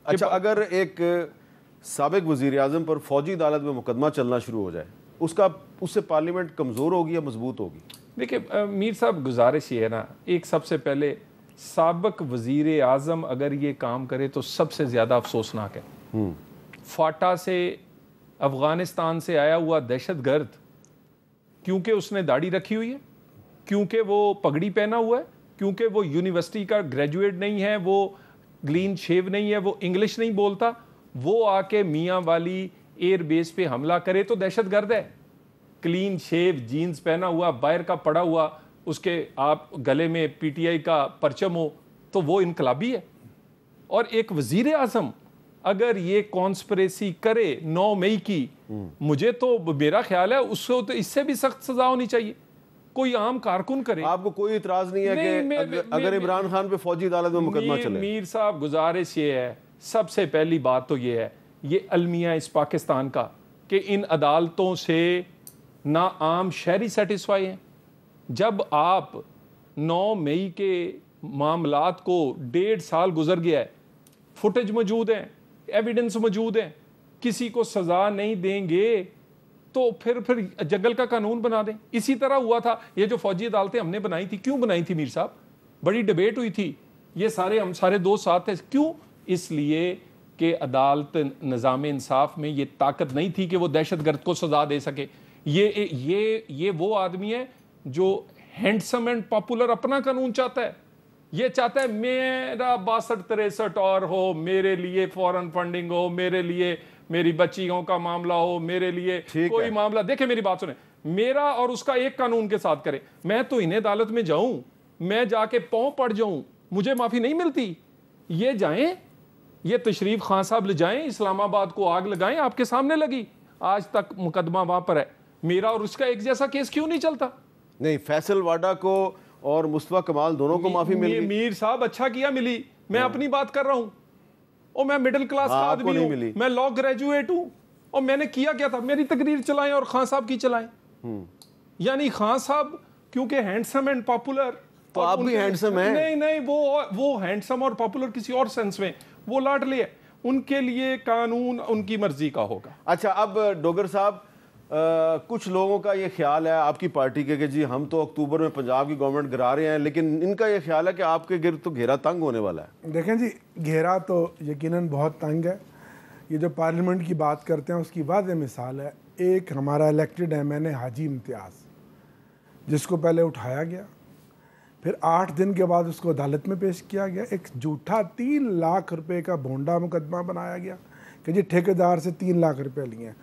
अच्छा, अगर एक साबिक वज़ीर आज़म पर फौजी अदालत में मुकदमा चलना शुरू हो जाए, उससे पार्लियामेंट कमज़ोर होगी या मजबूत होगी? देखिए मीर साहब, गुजारिश ये है ना, एक सबसे पहले साबिक वज़ीर आज़म अगर ये काम करे तो सबसे ज़्यादा अफसोसनाक है। फाटा से, अफ़गानिस्तान से आया हुआ दहशतगर्द, क्योंकि उसने दाढ़ी रखी हुई है, क्योंकि वो पगड़ी पहना हुआ है, क्योंकि वो यूनिवर्सिटी का ग्रेजुएट नहीं है, वो क्लीन शेव नहीं है, वो इंग्लिश नहीं बोलता, वो आके मियाँ वाली एयर बेस पे हमला करे तो दहशतगर्द है। क्लीन शेव, जीन्स पहना हुआ, बाहर का पड़ा हुआ, उसके आप गले में पीटीआई का परचम हो, तो वो इनकलाबी है। और एक वजीर आजम अगर ये कॉन्स्पिरेसी करे 9 मई की, मुझे तो मेरा ख्याल है उसको तो इससे भी सख्त सजा होनी चाहिए। कोई आम कारकुन करे। आपको कोई इतराज नहीं है कि अगर इमरान खान पे फौजी अदालत में मुकदमा चले? मीर साहब, गुजारिश ये है, सबसे पहली बात तो ये है, ये अलमिया इस पाकिस्तान का कि इन अदालतों से ना आम शहरी सेटिस्फाई हैं। जब आप 9 मई के मामलात को 1.5 साल गुजर गया है, फुटेज मौजूद है, एविडेंस मौजूद है, किसी को सजा नहीं देंगे तो फिर जंगल का कानून बना दें। इसी तरह हुआ था, ये जो फौजी अदालतें हमने बनाई थी, क्यों बनाई थी मीर साहब? बड़ी डिबेट हुई थी, ये हम सारे दोस्त साथ थे। क्यों? इसलिए कि अदालत निज़ाम इंसाफ में ये ताकत नहीं थी कि वो दहशतगर्द को सजा दे सके। ये वो आदमी है जो हैंडसम एंड पॉपुलर अपना कानून चाहता है। ये चाहता है मेरा 62-63 और हो, मेरे लिए फॉरेन फंडिंग हो, मेरे लिए मेरी बच्चियों का मामला हो, मेरे लिए कोई मामला। देखे मेरी बात सुने, मेरा और उसका एक कानून के साथ करे। मैं तो इन्हें अदालत में जाऊं, मैं जाके पांव पड़ जाऊं, मुझे माफी नहीं मिलती। ये जाएं, ये तशरीफ खान साहब ले जाएं, इस्लामाबाद को आग लगाएं, आपके सामने लगी, आज तक मुकदमा वहां पर है। मेरा और उसका एक जैसा केस क्यों नहीं चलता? नहीं, फैसल वाडा को और मुस्तफा कमाल दोनों को माफी मिली। मीर साहब अच्छा किया मिली, मैं अपनी बात कर रहा हूं। और मैं मिडिल क्लास का आदमी हूं, मैं लॉ ग्रेजुएट हूं, और मैंने किया क्या था? मेरी तकरीर चलाएं और खान साहब की चलाएं। यानी खान साहब क्योंकि हैंडसम एंड पॉपुलर, तो आप भी हैंडसम हैं? नहीं, वो हैंडसम और पॉपुलर किसी और सेंस में, वो लाडले है, उनके लिए कानून उनकी मर्जी का होगा। अच्छा, अब डोगर साहब, कुछ लोगों का ये ख्याल है आपकी पार्टी के कि जी हम तो अक्टूबर में पंजाब की गवर्नमेंट गिरा रहे हैं, लेकिन इनका ये ख्याल है कि आपके गिर्द तो घेरा तंग होने वाला है। देखें जी, घेरा तो यकीनन बहुत तंग है। ये जो पार्लियामेंट की बात करते हैं उसकी वाज़ेह मिसाल है, एक हमारा इलेक्टेड एमएनए हाजी इम्तियाज़, जिसको पहले उठाया गया, फिर 8 दिन के बाद उसको अदालत में पेश किया गया। एक झूठा 3 लाख रुपए का भोंडा मुकदमा बनाया गया कि जी ठेकेदार से 3 लाख रुपए लिए हैं।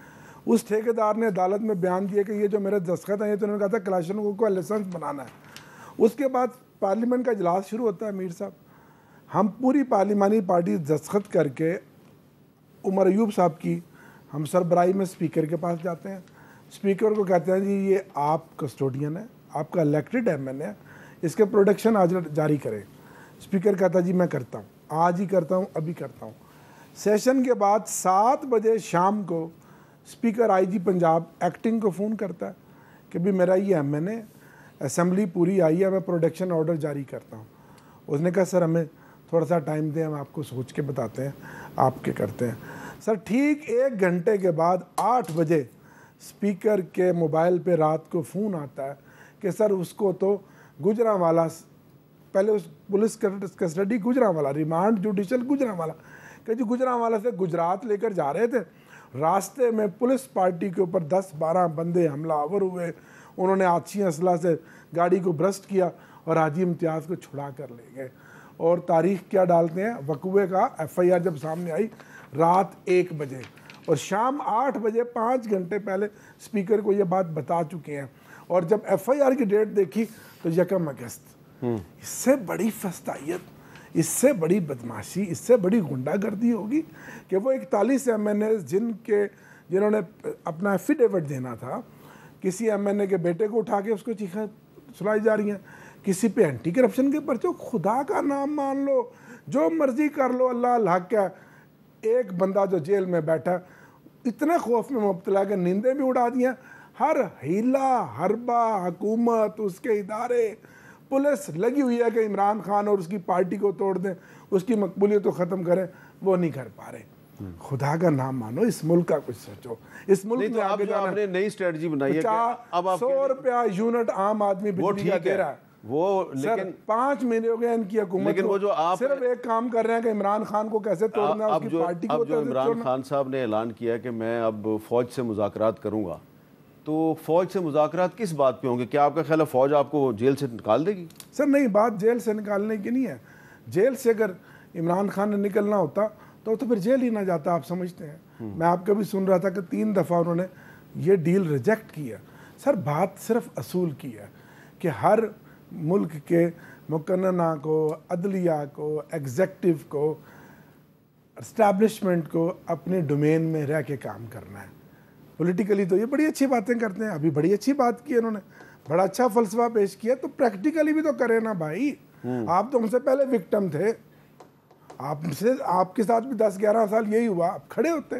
उस ठेकेदार ने अदालत में बयान दिया कि ये जो मेरे दस्तखत हैं, ये तो उन्होंने कहा था कलाशनकोव को लाइसेंस बनाना है। उसके बाद पार्लियामेंट का इजलास शुरू होता है। मीर साहब, हम पूरी पार्लिमानी पार्टी दस्तखत करके उमर अयूब साहब की हम सरबराही में स्पीकर के पास जाते हैं। स्पीकर को कहते हैं जी ये आप कस्टोडियन है, आपका इलेक्टेड एमएनए है, इसके प्रोडक्शन आज जारी करें। स्पीकर कहता है जी मैं करता हूँ, आज ही करता हूँ, अभी करता हूँ। सेशन के बाद 7 बजे शाम को स्पीकर आईजी पंजाब एक्टिंग को फ़ोन करता है कि भी मेरा ये एमएनए, असेंबली पूरी आई है, मैं प्रोडक्शन ऑर्डर जारी करता हूँ। उसने कहा सर हमें थोड़ा सा टाइम दें, हम आपको सोच के बताते हैं, आपके करते हैं। सर ठीक 1 घंटे के बाद 8 बजे स्पीकर के मोबाइल पे रात को फ़ोन आता है कि सर उसको तो गुजरांवाला, पहले उस police custody Gujranwala, remand judicial Gujranwala, कि जी गुजरांवाला से गुजरात लेकर जा रहे थे, रास्ते में पुलिस पार्टी के ऊपर 10-12 बंदे हमलावर हुए, उन्होंने आछी असला से गाड़ी को ब्रस्ट किया और हाजी इम्तियाज़ को छुड़ा कर ले गए। और तारीख क्या डालते हैं वकूए का, एफआईआर जब सामने आई रात 1 बजे, और शाम 8 बजे 5 घंटे पहले स्पीकर को ये बात बता चुके हैं। और जब एफआईआर की डेट देखी तो 1 अगस्त। इससे बड़ी फस्तायत, इससे बड़ी बदमाशी, इससे बड़ी गुंडागर्दी होगी कि वो 41 एमएनए जिन्होंने अपना एफिडेविट देना था, किसी एमएनए के बेटे को उठा के उसको चीखें सुनाई जा रही हैं, किसी पे एंटी करप्शन के पर्चे, खुदा का नाम मान लो, जो मर्जी कर लो, अल्लाह हक है। एक बंदा जो जेल में बैठा इतने खौफ में मुब्तला कि नींदें भी उड़ा दियाँ। हर हीला हरबा हुकूमत, उसके इदारे, पुलिस लगी हुई है कि इमरान खान और उसकी पार्टी को तोड़ दें, उसकी मकबूलियत को ख़त्म करें, वो नहीं कर पा रहे। खुदा का नाम मानो, इस मुल्क का कुछ सोचो। इस मुल्क नहीं, तो में आप आगे जो जाना, आपने नई स्ट्रेटजी बनाई है कि अब आप 100 रुपया यूनिट आम आदमी वो बिजली का ठीक दे रहा है, है। वो सर लेकिन 5 महीने हो गए इनकी हुकूमत लेकिन को, वो जो आप सिर्फ एक काम कर रहे हैं कि इमरान खान को कैसे तोड़ना है, अब उसकी जो पार्टी को अब जो कैसे इमरान तोड़ना। खान साहब ने ऐलान किया कि मैं अब फौज से मुज़ाकरात करूंगा, तो फौज से मुज़ाकरात किस बात पे होंगे? क्या आपका ख्याल है फौज आपको जेल से निकाल देगी? सर नहीं, बात जेल से निकालने की नहीं है। जेल से अगर इमरान खान ने निकलना होता तो फिर जेल ही ना जाता, आप समझते हैं। मैं आपका भी सुन रहा था कि 3 दफ़ा उन्होंने ये डील रिजेक्ट की है। सर बात सिर्फ असूल की है कि हर मुल्क के मुकन्ना को, अदलिया को, एग्जेक्टिव को, एस्टैब्लिशमेंट को अपने डोमेन में रह के काम करना है। पॉलिटिकली तो ये बड़ी अच्छी बातें करते हैं, अभी बड़ी अच्छी बात की उन्होंने, बड़ा अच्छा फलसफा पेश किया, तो प्रैक्टिकली भी तो करें ना भाई। आप तो हमसे पहले विक्टिम थे, आपसे आपके साथ भी 10-11 साल यही हुआ, आप खड़े होते।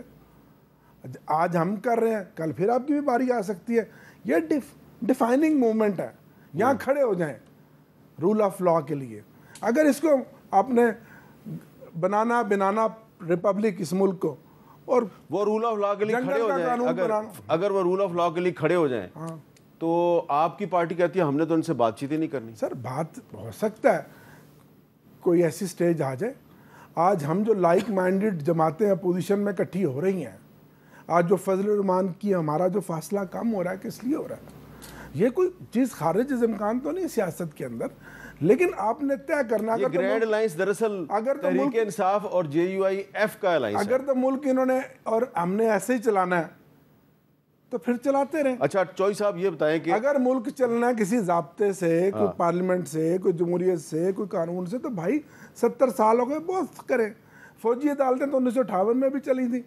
आज हम कर रहे हैं, कल फिर आपकी भी बारी आ सकती है। ये डिफाइनिंग मूवमेंट है, यहाँ खड़े हो जाएं रूल ऑफ लॉ के लिए। अगर इसको आपने बनाना रिपब्लिक इस मुल्क को, और वो रूल ऑफ लॉ के लिए खड़े हो जाएं, अगर वो रूल ऑफ लॉ के लिए खड़े हो जाएं, तो आपकी पार्टी कहती है हमने तो इनसे बातचीत ही नहीं करनी। सर बात हो सकता है कोई ऐसी स्टेज आ जाए। आज हम जो लाइक माइंडेड जमातें अपोजिशन में इकट्ठी हो रही हैं, आज जो फजल रहमान की हमारा जो फासला कम हो रहा है, किस लिए हो रहा है? ये कोई चीज़ खारिज इम्कान तो नहीं सियासत के अंदर, लेकिन आपने तय करना। ये ग्रैंड अलायंस दरअसल तहरीक इंसाफ और JUIF का अलायंस अगर तो मुल्क इन्होंने और हमने ऐसे ही चलाना है तो फिर चलाते रहे। अच्छा चौई साहब ये बताएं कि अगर मुल्क चलना है किसी जाब्ते से, कोई पार्लियामेंट से, कोई जमहूरियत से, कोई कानून से, तो भाई 70 साल हो गए, बहुत करें। फौजी अदालतें तो 1958 में भी चली थी,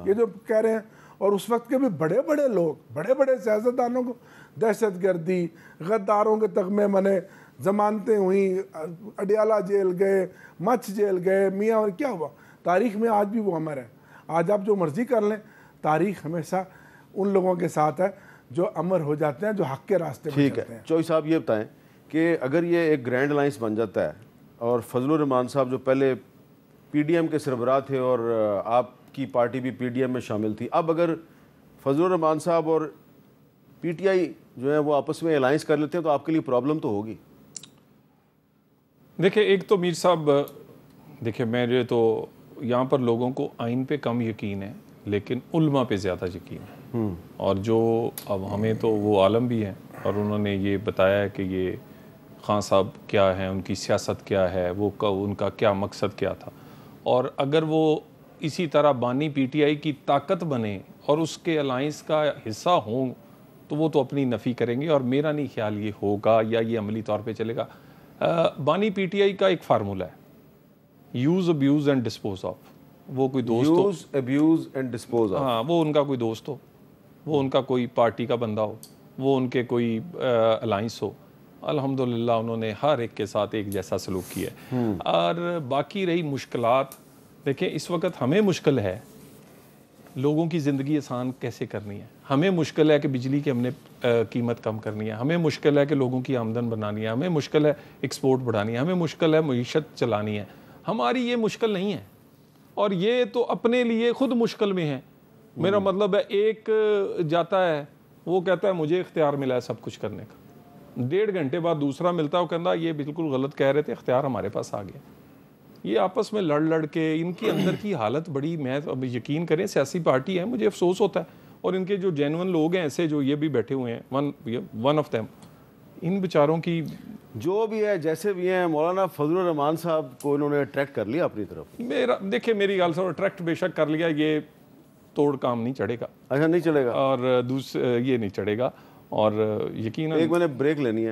ये जो कह रहे हैं। और उस वक्त के भी बड़े बड़े लोग, बड़े बड़े सियासतदानों को दहशतगर्दी, गद्दारों के तगमे बने, जमानतें हुई, अडियाला जेल गए, मच जेल गए, मियाँ, और क्या हुआ? तारीख में आज भी वो अमर है। आज आप जो मर्जी कर लें, तारीख हमेशा उन लोगों के साथ है जो अमर हो जाते हैं, जो हक के रास्ते में चलते हैं। चौई साहब ये बताएं कि अगर ये एक ग्रैंड अलायंस बन जाता है और फजलुर रहमान साहब जो पहले PDM के सरबराह थे और आपकी पार्टी भी PDM में शामिल थी, अब अगर फजलुर रहमान साहब और PTI जो है वो आपस में अलायंस कर लेते हैं तो आपके लिए प्रॉब्लम तो होगी। देखिए, एक तो मीर साहब, देखिए मेरे तो यहाँ पर लोगों को आइन पे कम यकीन है, लेकिन उल्मा पे ज़्यादा यकीन है। और जो अब हमें तो वो आलम भी हैं और उन्होंने ये बताया है कि ये खान साहब क्या हैं, उनकी सियासत क्या है, वो उनका क्या मकसद क्या था। और अगर वो इसी तरह बानी PTI की ताकत बने और उसके अलायंस का हिस्सा हों तो वो तो अपनी नफ़ी करेंगे, और मेरा नहीं ख्याल ये होगा या ये अमली तौर पे चलेगा। बानी PTI का एक फार्मूला है, use, abuse and dispose of. वो कोई दोस्त हो, use, abuse and dispose of, हाँ, वो उनका कोई दोस्त हो, वो उनका कोई पार्टी का बंदा हो, वो उनके कोई अलायंस हो, अल्हम्दुलिल्लाह उन्होंने हर एक के साथ एक जैसा सलूक किया है। और बाकी रही मुश्किलात, देखिए इस वक्त हमें मुश्किल है लोगों की ज़िंदगी आसान कैसे करनी है, हमें मुश्किल है कि बिजली की हमने कीमत कम करनी है, हमें मुश्किल है कि लोगों की आमदन बनानी है, हमें मुश्किल है एक्सपोर्ट बढ़ानी है, हमें मुश्किल है मईशत चलानी है। हमारी ये मुश्किल नहीं है, और ये तो अपने लिए खुद मुश्किल में है। मेरा मतलब है, एक जाता है वो कहता है मुझे इख्तियार मिला है सब कुछ करने का, 1.5 घंटे बाद दूसरा मिलता है, वो कहता ये बिल्कुल गलत कह रहे थे, इख्तियार हमारे पास आ गया। ये आपस में लड़ के इनकी अंदर की हालत बड़ी, मैं अब यकीन करें सियासी पार्टी है, मुझे अफसोस होता है। और इनके जो जेन्युइन लोग हैं ऐसे जो ये भी बैठे हुए हैं, वन ऑफ देम, इन बेचारों की जो भी है जैसे भी हैं, मौलाना फजलुर रहमान साहब को इन्होंने अट्रैक्ट कर लिया अपनी तरफ। मेरा देखिए, मेरी गाल से अट्रैक्ट बेशक कर लिया, ये तोड़ काम नहीं चढ़ेगा। अच्छा, नहीं चलेगा, और ये नहीं चढ़ेगा। और यकीन एक मैंने ब्रेक लेनी है।